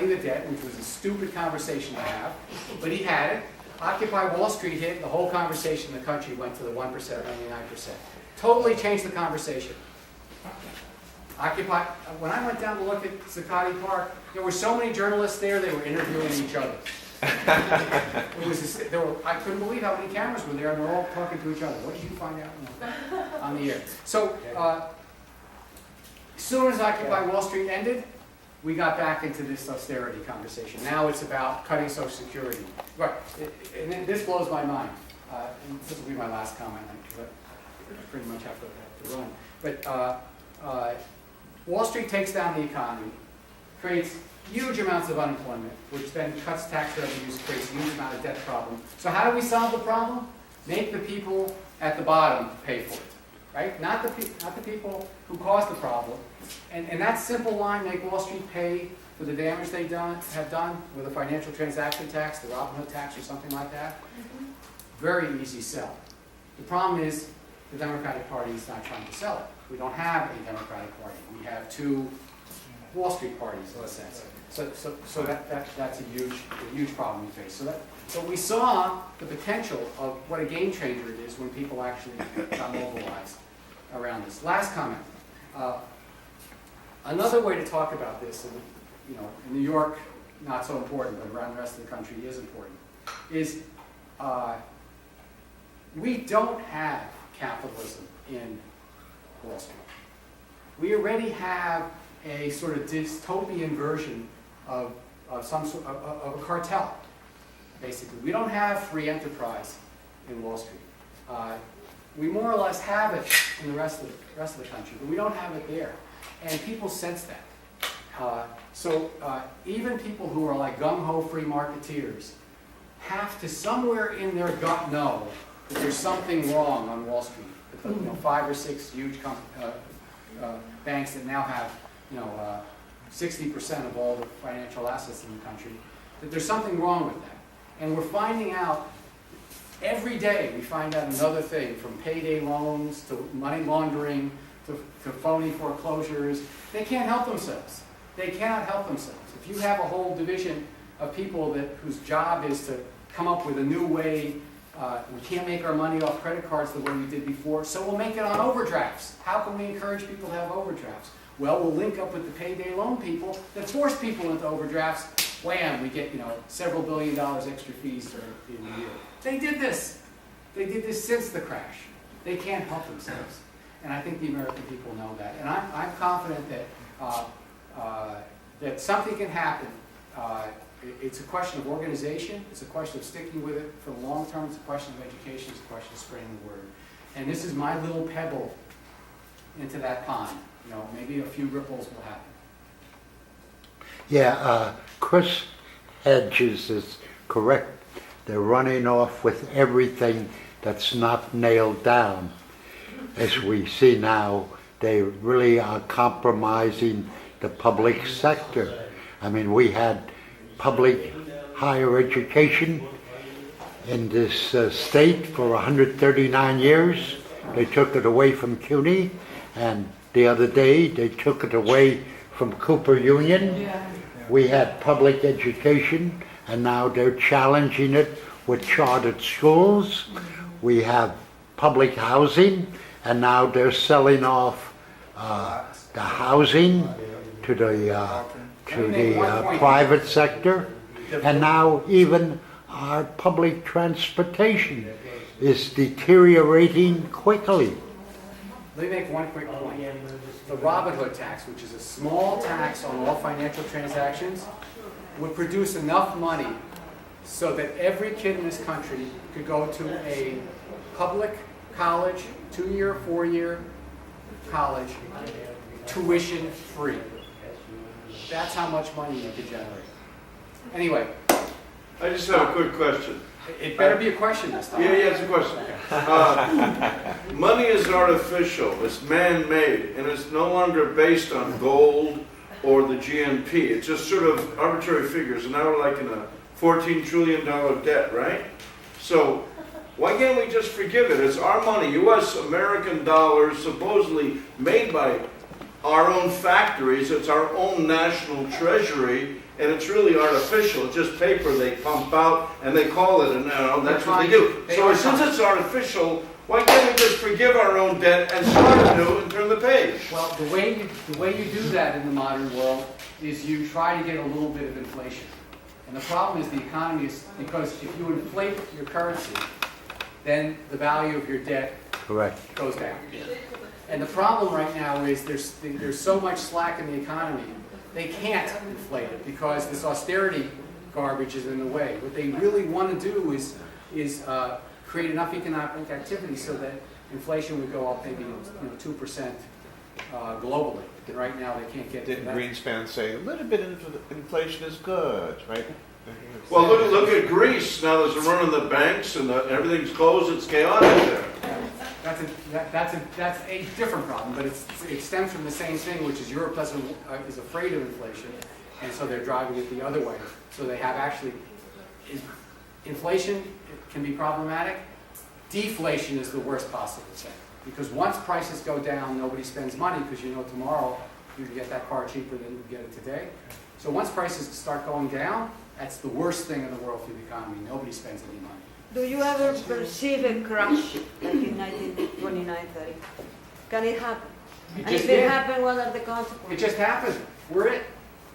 the debt, which was a stupid conversation to have, but he had it. Occupy Wall Street hit, the whole conversation in the country went to the 1%, 99%. Totally changed the conversation. Occupy, when I went down to look at Zuccotti Park, there were so many journalists there, they were interviewing each other. I couldn't believe how many cameras were there, and they're all talking to each other. What did you find out on the air? So, as soon as Occupy Wall Street ended, we got back into this austerity conversation. Now it's about cutting Social Security. Right, and this blows my mind. And this will be my last comment, because I pretty much have to run. But Wall Street takes down the economy, creates huge amounts of unemployment, which then cuts tax revenues, creates a huge amount of debt problem. So how do we solve the problem? Make the people at the bottom pay for it, right? Not the people who caused the problem. And that simple line, make Wall Street pay for the damage they have done with a financial transaction tax, the Robin Hood tax or something like that, very easy sell. The problem is the Democratic Party is not trying to sell it. We don't have a Democratic Party. We have two Wall Street parties, in a sense. So that's a huge problem we face. So we saw the potential of what a game changer it is when people actually got mobilized around this. Last comment. Another way to talk about this, and in New York, not so important, but around the rest of the country is important, is we don't have capitalism in Wall Street. We already have a sort of dystopian version of some sort of a cartel, basically. We don't have free enterprise in Wall Street. We more or less have it in the rest of the country, but we don't have it there. And people sense that. So even people who are like gung-ho free marketeers have to somewhere in their gut know that there's something wrong on Wall Street. 5 or 6 huge banks that now have 60% of all the financial assets in the country, that there's something wrong with that. And we're finding out, every day we find out another thing, from payday loans to money laundering to phony foreclosures. They can't help themselves. They cannot help themselves. If you have a whole division of people whose job is to come up with a new way, we can't make our money off credit cards the way we did before, so we'll make it on overdrafts. How can we encourage people to have overdrafts? Well, we'll link up with the payday loan people that force people into overdrafts. Wham, we get several $1 billion extra fees in the year. They did this. They did this since the crash. They can't help themselves. And I think the American people know that. And I'm confident that something can happen. It's a question of organization. It's a question of sticking with it for the long term. It's a question of education. It's a question of spreading the word. And this is my little pebble into that pond. Maybe a few ripples will happen. Yeah, Chris Hedges is correct. They're running off with everything that's not nailed down. As we see now, they really are compromising the public sector. I mean, we had public higher education in this state for 139 years. They took it away from CUNY, and the other day they took it away from Cooper Union. Yeah. We had public education, and now they're challenging it with chartered schools. We have public housing, and now they're selling off the housing to the private sector, and now even our public transportation is deteriorating quickly. Let me make one quick point. The Robin Hood tax, which is a small tax on all financial transactions, would produce enough money so that every kid in this country could go to a public college, 2-year, 4-year college, tuition free. That's how much money you could generate. Anyway. I just have a quick question. It better be a question this time. Yeah, it's a question. Money is artificial, it's man-made, and it's no longer based on gold or the GNP. It's just sort of arbitrary figures, and now we're like in a $14 trillion debt, right? So why can't we just forgive it? It's our money, U.S. American dollars, supposedly made by our own factories, it's our own national treasury, and it's really artificial. It's just paper they pump out, and they call it, and that's what they do. So since it's artificial, why can't we just forgive our own debt and start anew and turn the page? Well, the way you do that in the modern world is you try to get a little bit of inflation. And the problem is the economy is, because if you inflate your currency, then the value of your debt Correct. goes down. And the problem right now is there's so much slack in the economy, they can't inflate it because this austerity garbage is in the way. What they really want to do is create enough economic activity so that inflation would go up maybe 2% globally. And right now they can't get to Didn't that. Greenspan say a little bit of inflation is good, right? Well, look at Greece. Now there's a run on the banks, and everything's closed. It's chaotic there. That's a different problem, but it stems from the same thing, which is Europe is afraid of inflation, and so they're driving it the other way. So they have actually, inflation can be problematic. Deflation is the worst possible thing, because once prices go down, nobody spends money because tomorrow you can get that car cheaper than you get it today. So once prices start going down, that's the worst thing in the world for the economy. Nobody spends any money. Do you ever perceive a crash like in 1929-30? Can it happen? It And just if it did. happened, what are the It consequences? just happened. We're it.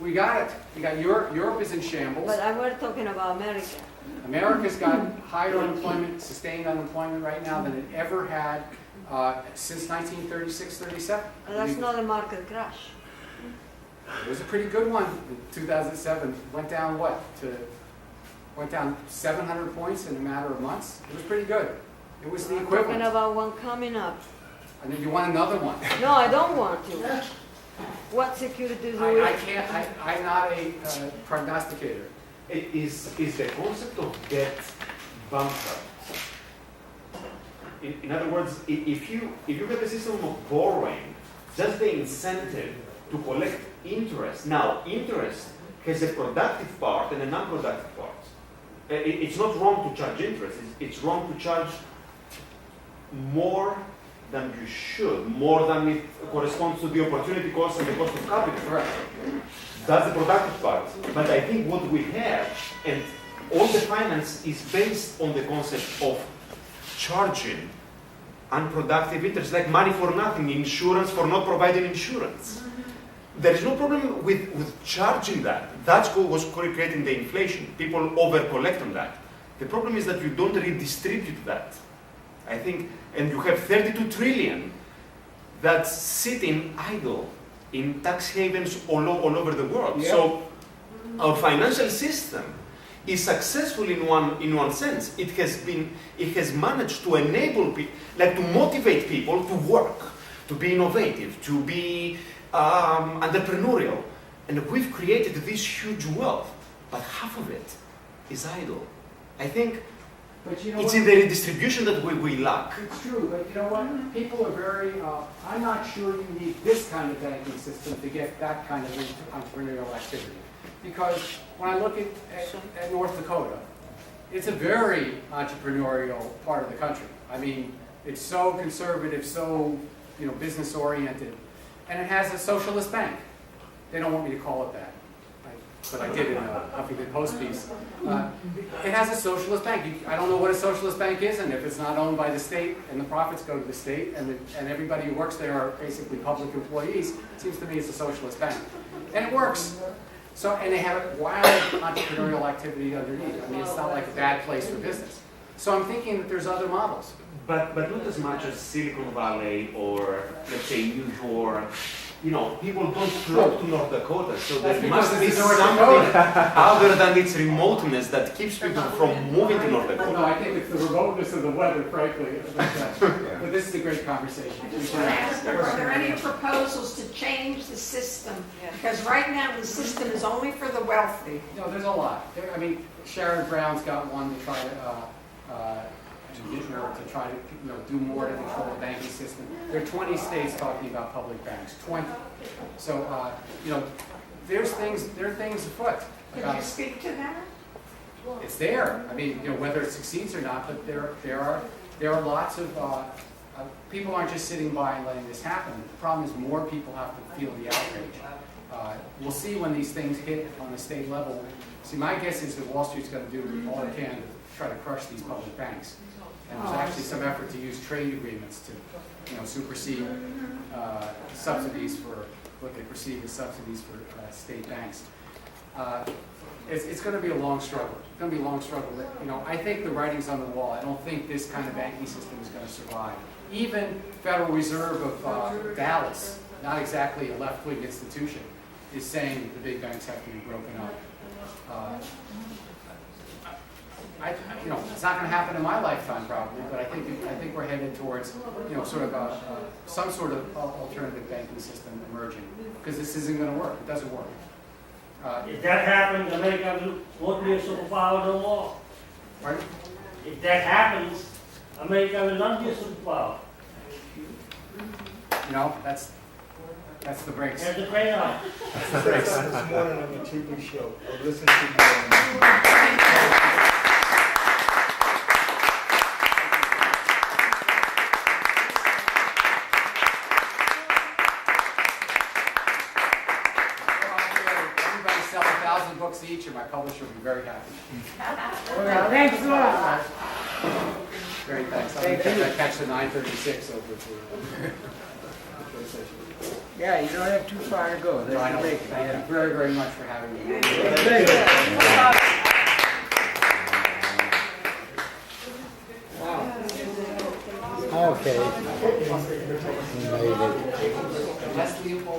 We got it. We got Europe. Europe is in shambles. But we're talking about America. America's got higher unemployment, sustained unemployment right now than it ever had since 1936-37. That's not a market crash. It was a pretty good one in 2007. Went down went down 700 points in a matter of months. It was pretty good. It was the Talking equivalent. about one coming up. And then you want another one. No, I don't want to. What securities do we? I can't. I'm not a prognosticator. Is the concept of debt bankrupt? In other words, if you have a system of borrowing, just the incentive to collect interest. Now, interest has a productive part and a non-productive part. It's not wrong to charge interest. It's wrong to charge more than you should, more than it corresponds to the opportunity cost and the cost of capital. Correct. That's the productive part. But I think what we have, and all the finance is based on the concept of charging unproductive interest, like money for nothing, insurance for not providing insurance. There is no problem with charging that. That's what was creating the inflation. People over-collect on that. The problem is that you don't redistribute that. I think, and you have 32 trillion that's sitting idle in tax havens all over the world. Yeah. So our financial system is successful in one sense. It has managed to enable people, like to motivate people to work, to be innovative, to be entrepreneurial. And we've created this huge wealth, but half of it is idle. I think But you know it's what? in the redistribution that we lack. It's true, but you know what? People are very, I'm not sure you need this kind of banking system to get that kind of entrepreneurial activity. Because when I look at North Dakota, it's a very entrepreneurial part of the country. I mean, it's so conservative, so business oriented, and it has a socialist bank. They don't want me to call it that, but I did in a Huffington Post piece. It has a socialist bank. I don't know what a socialist bank is, and if it's not owned by the state and the profits go to the state and everybody who works there are basically public employees, it seems to me it's a socialist bank. And it works. So, and they have wild entrepreneurial activity underneath. I mean, it's not like a bad place for business. So I'm thinking that there's other models. But not as much as Silicon Valley or, let's say, New York. People don't flock to North Dakota, so That's there because must be it's North something Dakota. other than its remoteness that keeps people from moving to North No, Dakota. I think it's the remoteness of the weather, frankly. But this is a great conversation. I just want to ask, are there any proposals to change the system? Because right now, the system is only for the wealthy. No, there's a lot. I mean, Sharon Brown's got one to try to do more to control the banking system. There are 20 states talking about public banks. 20. So there are things afoot. Can you speak to that? It's there. I mean, whether it succeeds or not, but there are lots of People aren't just sitting by and letting this happen. The problem is more people have to feel the outrage. We'll see when these things hit on the state level. See, my guess is that Wall Street's going to do all it can to try to crush these public banks. And there's actually some effort to use trade agreements to, supersede subsidies for what they perceive as subsidies for state banks. It's going to be a long struggle. It's going to be a long struggle. I think the writing's on the wall. I don't think this kind of banking system is going to survive. Even Federal Reserve of Dallas, not exactly a left-wing institution, is saying that the big banks have to be broken up. It's not going to happen in my lifetime probably, but I think we're headed towards, sort of some sort of alternative banking system emerging, because this isn't going to work. It doesn't work. If that happens, America won't be a superpower no more. Pardon? If that happens, America will not be a superpower. That's the breaks. There's the trade-off. This morning on the TV show, I listened to Everybody sell 1,000 books each, and my publisher will be very happy. Thanks a lot. Great, thanks. I'm going to catch the 9:36 over for. Yeah, you don't have too far to go. No, I know. Thank you very, very much for having me. Okay. We made it. Jes Leopold